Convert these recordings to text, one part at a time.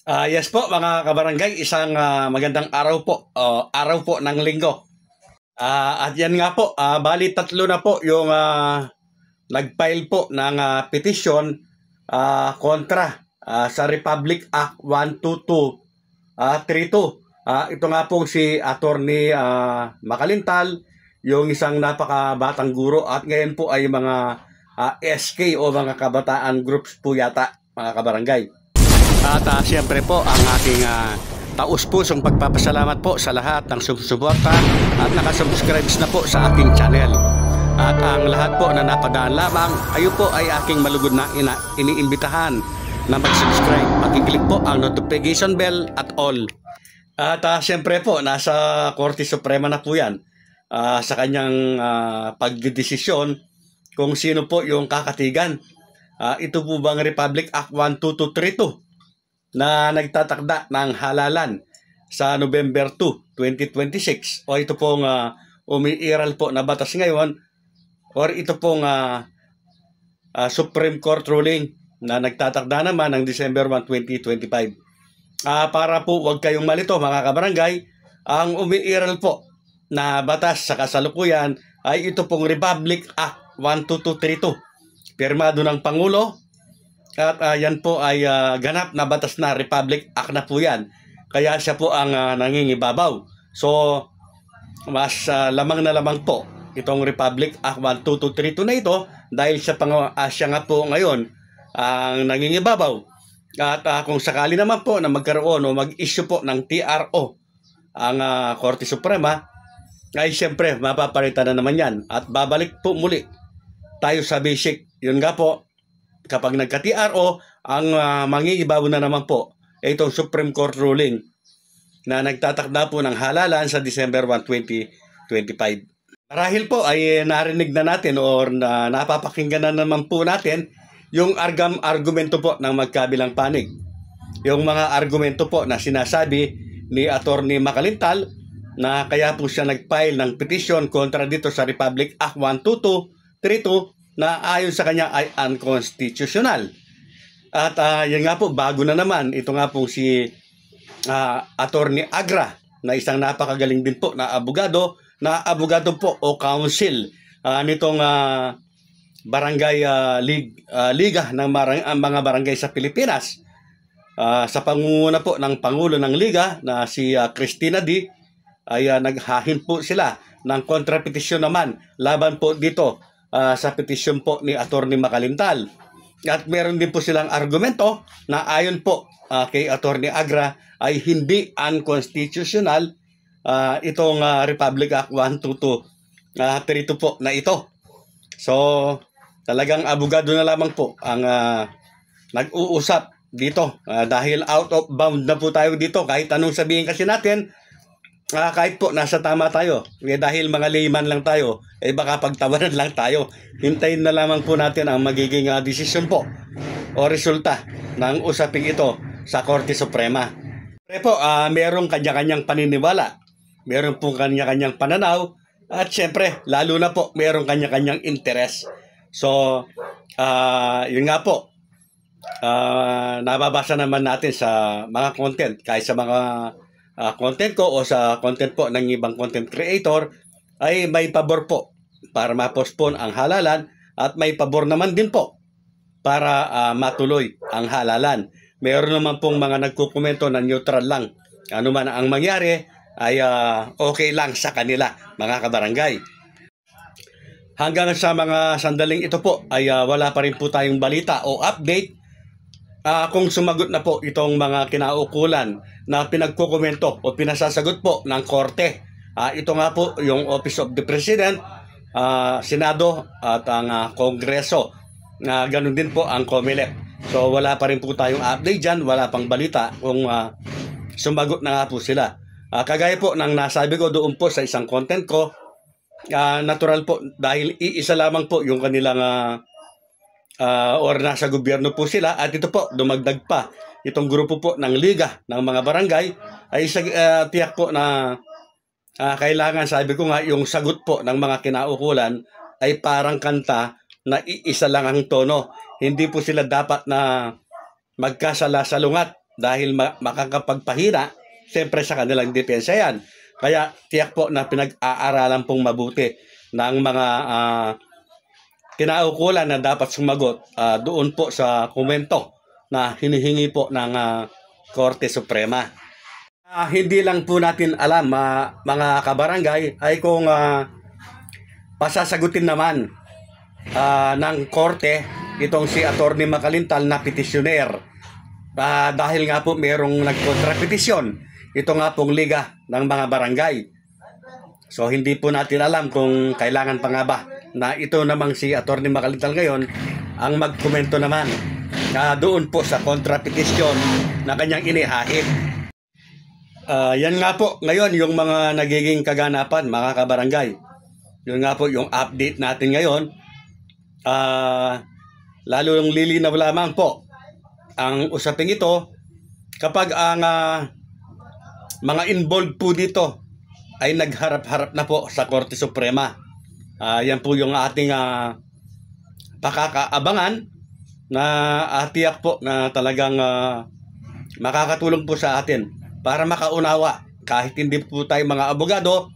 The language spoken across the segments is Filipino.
Yes po mga kabarangay, isang magandang araw po, araw po ng linggo. At yan nga po, bali tatlo na po yung nag-file po ng petisyon kontra sa Republic Act 12232. Ito nga po si Attorney Makalintal, yung isang napakabatang guro at ngayon po ay mga SK o mga kabataan groups po yata mga kabarangay. At siyempre po ang aking taus-pusong pagpapasalamat po sa lahat ng sumusuporta at nakasubscribe na po sa aking channel. At ang lahat po na napadaan lamang, kayo po ay aking malugod na iniimbitahan na mag-subscribe. Pakiclick po ang notification bell at all. At siyempre po, nasa Korte Suprema na po yan sa kanyang pagdidesisyon kung sino po yung kakatigan. Ito po bang Republic Act 12232 na nagtatakda ng halalan sa November 2, 2026 o ito pong umiiral po na batas ngayon or ito pong Supreme Court ruling na nagtatakda naman ng December 1, 2025. Para po wag kayong malito mga kabarangay, ang umiiral po na batas sa kasalukuyan ay ito pong Republic Act 12232 pirmado ng Pangulo. At yan po ay ganap na batas na, Republic Act na po yan. Kaya siya po ang nangingibabaw. So, mas lamang na lamang po itong Republic Act 12232 na ito dahil siya nga po ngayon ang nangingibabaw. At kung sakali naman po na magkaroon o mag-issue po ng TRO ang Korte Suprema, ay siyempre mapapalitan na naman yan. At babalik po muli tayo sa basic. Yun nga po, kapag nagka-TRO, ang mangingibabaw na naman po itong Supreme Court ruling na nagtatakda po ng halalan sa December 1, 2025. Marahil po ay narinig na natin o napapakinggan na naman po natin yung argumento po ng magkabilang panig. Yung mga argumento po na sinasabi ni Attorney Makalintal na kaya po siya nag-file ng petition kontra dito sa Republic Act 12232 na ayon sa kanya ay unconstitutional. At yan nga po, bago na naman, ito nga po si Attorney Agra na isang napakagaling din po na abogado po o counsel nitong barangay liga ng mga barangay sa Pilipinas. Sa pangunguna po ng Pangulo ng Liga na si Cristina D ay naghahin po sila ng kontrapetisyon naman laban po dito sa petisyon po ni Attorney Makalintal. At meron din po silang argumento na ayon po kay Attorney Agra ay hindi unconstitutional itong Republic Act 12232 po na ito. So talagang abogado na lamang po ang nag-uusap dito dahil out of bound na po tayo dito. Kahit anong sabihin kasi natin, kahit po nasa tama tayo, dahil mga layman lang tayo, baka pagtawanan lang tayo. Hintayin na lamang po natin ang magiging desisyon po o resulta ng usaping ito sa Korte Suprema. Pero po, merong kanya-kanyang paniniwala, meron po kanya-kanyang pananaw, at syempre, lalo na po, merong kanya-kanyang interes. So, yun nga po, nababasa naman natin sa mga content, kahit sa mga content ko o sa content po ng ibang content creator ay may pabor po para ma-postpone ang halalan at may pabor naman din po para matuloy ang halalan. Meron naman pong mga nagkukomento na neutral lang. Ano man ang mangyari ay okay lang sa kanila mga kabarangay. Hanggang sa mga sandaling ito po ay wala pa rin po tayong balita o update kung sumagot na po itong mga kinaukulan na pinagkukomento o pinasasagot po ng korte. Ito nga po yung Office of the President, Senado at ang Kongreso. Ganun din po ang COMELEC. So wala pa rin po tayong update dyan, wala pang balita kung sumagot na nga po sila. Kagaya po ng nasabi ko doon po sa isang content ko, natural po dahil iisa lamang po yung kanilang or nasa gobyerno po sila at ito po dumagdag pa itong grupo po ng liga ng mga barangay ay tiyak po na kailangan, sabi ko nga, yung sagot po ng mga kinaukulan ay parang kanta na iisa lang ang tono. Hindi po sila dapat na magkasala-salungat dahil makakapagpahina siyempre sa kanilang depensa yan. Kaya tiyak po na pinag-aaralan pong mabuti ng mga kinaukulan na dapat sumagot doon po sa komento na hinihingi po ng Korte Suprema. Hindi lang po natin alam mga kabarangay ay kung pasasagutin naman ng korte itong si Atty. Makalintal na petisyoner dahil nga po mayroong nagkontrapetisyon ito nga pong liga ng mga barangay. So hindi po natin alam kung kailangan pa nga ba na ito namang si Atty. Makalintal ngayon ang magkomento naman doon po sa kontrapetisyon na kanyang inihahid. Yan nga po ngayon yung mga nagiging kaganapan mga kabarangay. Yun nga po yung update natin ngayon. Lalo yung lilinaw lamang po ang usaping ito kapag ang mga involved po dito ay nagharap-harap na po sa Korte Suprema. Yan po yung ating pakakaabangan na tiyak po na talagang makakatulong po sa atin para makaunawa kahit hindi po tayo mga abogado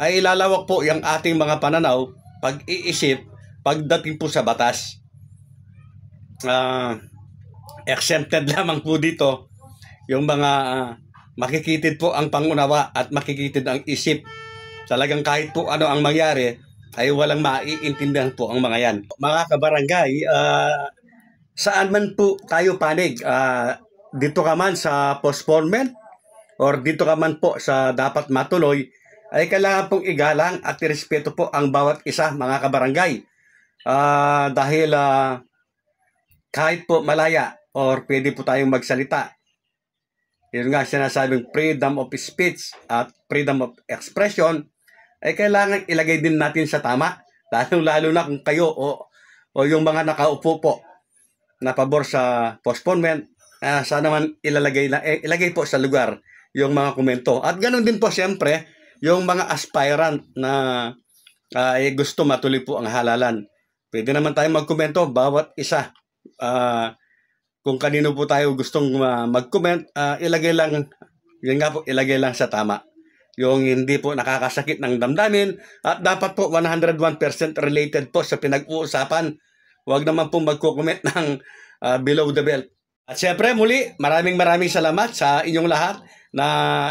ay ilalawak po yung ating mga pananaw, pag-iisip pagdating po sa batas. Exempted lamang po dito yung mga makikitid po ang pangunawa at makikitid ang isip. Talagang kahit po ano ang mangyari ay walang maiintindihan po ang mga yan. Mga kabarangay, saan man po tayo panig, dito ka man sa postponement or dito ka man po sa dapat matuloy, ay kailangan pong igalang at irespeto po ang bawat isa mga kabarangay. Dahil kahit po malaya or pwede po tayong magsalita, yun nga sinasabing freedom of speech at freedom of expression, ay kailangan ilagay din natin sa tama. Lalo na kung kayo o yung mga nakaupo po na pabor sa postponement, sana man ilagay po sa lugar yung mga komento. At ganoon din po siyempre yung mga aspirant na gusto matuloy po ang halalan. Pwede naman tayong magkomento bawat isa. Kung kanino po tayo gustong mag-comment, ilagay lang, yun nga po, ilagay lang sa tama. Yung hindi po nakakasakit ng damdamin at dapat po 101% related po sa pinag-uusapan. Huwag naman po magko-comment ng below the belt. At syempre muli, maraming salamat sa inyong lahat na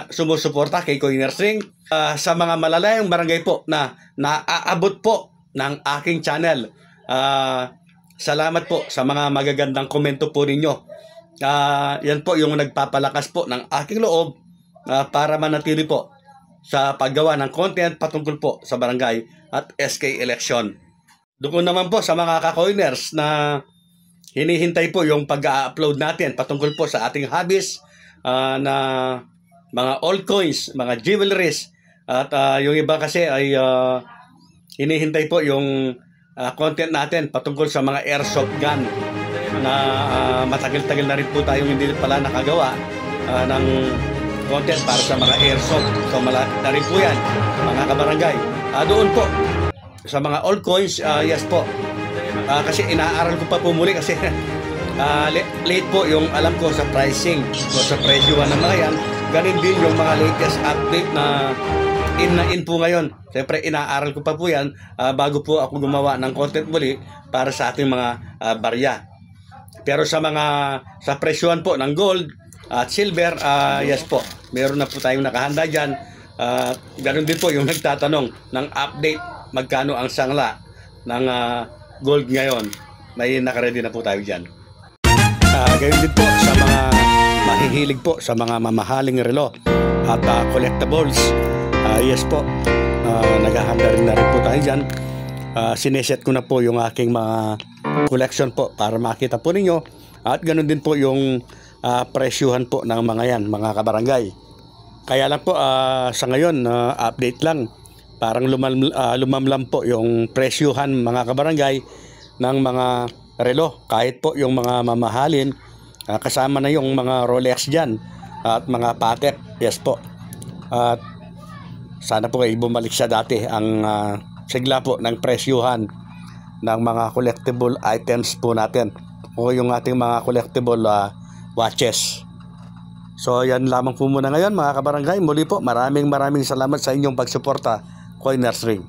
sumusuporta kay Koy Nursing. Sa mga malalayang barangay po na naaabot po ng aking channel. Salamat po sa mga magagandang komento po ninyo. Yan po yung nagpapalakas po ng aking loob para manatili po sa paggawa ng content patungkol po sa barangay at SK election. Doon naman po sa mga ka-coiners na hinihintay po yung pag-upload natin patungkol po sa ating hobbies na mga altcoins, mga jewelries at yung iba kasi ay hinihintay po yung content natin patungkol sa mga airsoft gun na matagal-tagal na rin po tayong hindi pala nakagawa ng content para sa mga airsoft. So malapit na rin po yan mga kabarangay. Doon po sa mga altcoins, yes po, kasi inaaral ko pa po muli kasi late po yung alam ko sa pricing o sa presyuhan ng mga yan. Ganun din yung mga latest update na in po ngayon. Siyempre inaaral ko pa po yan bago po ako gumawa ng content muli para sa ating mga barya. Pero sa presyuhan po ng gold at silver, yes po, meron na po tayong nakahanda dyan. Ganun din po yung nagtatanong ng update magkano ang sangla ng gold ngayon. May nakaredy na po tayo dyan. Ganun din po sa mga mahihilig po sa mga mamahaling relo at collectibles. Yes po, naghahanda rin na rin po tayo dyan. Sineset ko na po yung aking mga collection po para makita po ninyo. At ganun din po yung presyuhan po ng mga yan, mga kabarangay. Kaya lang po sa ngayon, update lang. Parang lumamlam po yung presyuhan mga kabarangay ng mga relo. Kahit po yung mga mamahalin, kasama na yung mga Rolex dyan at mga Patek. Yes po. At sana po ay bumalik sa dati ang sigla po ng presyuhan ng mga collectible items po natin o yung ating mga collectible watches. So yan lamang po muna ngayon mga kabarangay. Muli po maraming salamat sa inyong pagsuporta, Coiners Ring.